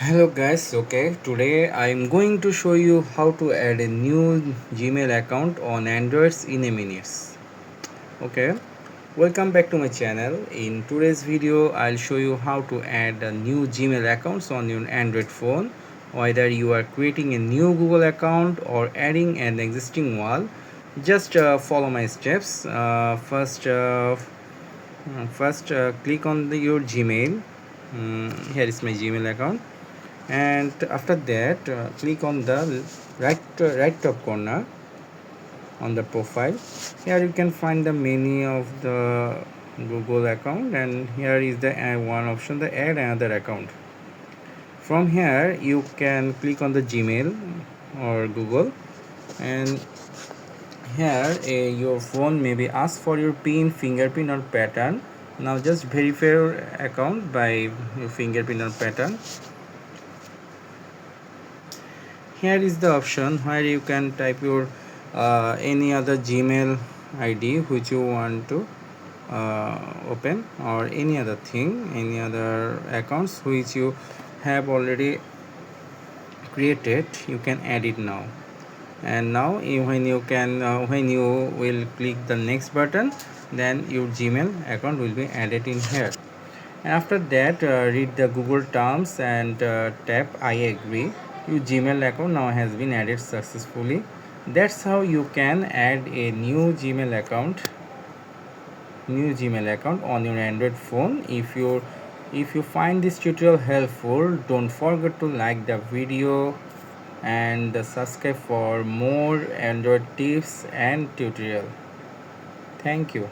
Hello guys, okay, today I'm going to show you how to add a new Gmail account on Androids in a minute. Okay, welcome back to my channel. In today's video, I'll show you how to add a new Gmail accounts on your Android phone. Whether you are creating a new Google account or adding an existing one, just follow my steps. First, click on your Gmail. Here is my Gmail account, and after that click on the right top corner on the profile. Here you can find the menu of the Google account, and here is the one option, the add another account. From here you can click on the Gmail or Google, and here your phone may be asked for your pin, fingerprint or pattern. Now just verify your account by your fingerprint or pattern. Here is the option where you can type your any other Gmail ID which you want to open, or any other thing, any other accounts which you have already created. You can add it now. And now when you will click the next button, then your Gmail account will be added in here. After that, read the Google terms and tap I agree. Your Gmail account now has been added successfully. That's how you can add a new Gmail account on your Android phone. If you find this tutorial helpful, don't forget to like the video and subscribe for more Android tips and tutorial. Thank you.